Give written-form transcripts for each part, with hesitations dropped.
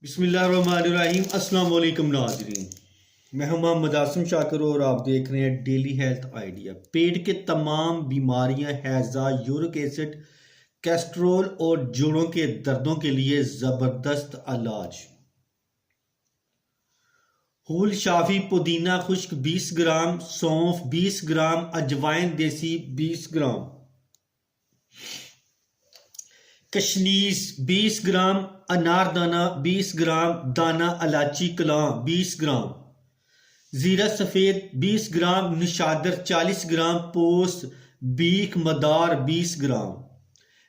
बिस्मिल्लाहिर्रहमानिर्रहीम। अस्सलाम वालेकुम नाज़रीन, मैं हूं मोहम्मद आसिम शाकिर और आप देख रहे हैं डेली हेल्थ आइडिया। पेट के तमाम बीमारियां, हैज़ा, यूरिक एसिड, कैस्ट्रोल और जोड़ों के दर्दों के लिए ज़बरदस्त इलाज। हुल शाफी पुदीना खुश्क 20 ग्राम, सौंफ 20 ग्राम, अजवाइन देसी 20 ग्राम, कशनीज 20 ग्राम, अनारदाना 20 ग्राम, दाना इलायची कलां 20 ग्राम, जीरा सफ़ेद 20 ग्राम, निशादर 40 ग्राम, पोस बीख मदार 20 ग्राम,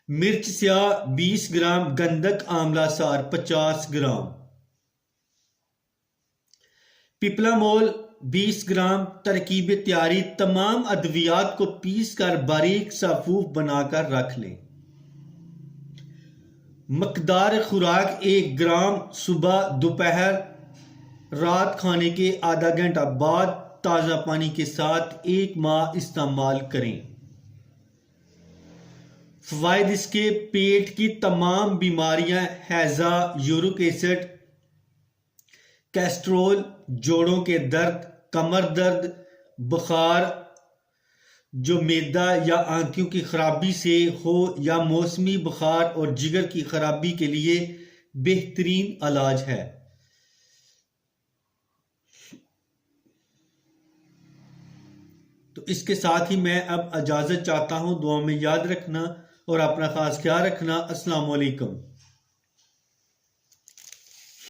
मिर्च स्याह 20 ग्राम, गंधक आंवला सार 50 ग्राम, पिपलामोल 20 ग्राम। तरकीब तैयारी: तमाम अद्वियात को पीस कर बारीक साफूफ बनाकर रख लें। मकदार खुराक 1 ग्राम, सुबह, दोपहर, रात खाने के आधा घंटा बाद ताज़ा पानी के साथ 1 माह इस्तेमाल करें। फ़वाइद इसके: पेट की तमाम बीमारियां, हैज़ा, यूरिक एसिड, कैस्ट्रोल, जोड़ों के दर्द, कमर दर्द, बुखार, जो मैदा या आंतों की खराबी से हो, या मौसमी बुखार और जिगर की खराबी के लिए बेहतरीन इलाज है। तो इसके साथ ही मैं अब इजाज़त चाहता हूँ। दुआ में याद रखना और अपना खास ख्याल रखना। अस्सलाम वालेकुम।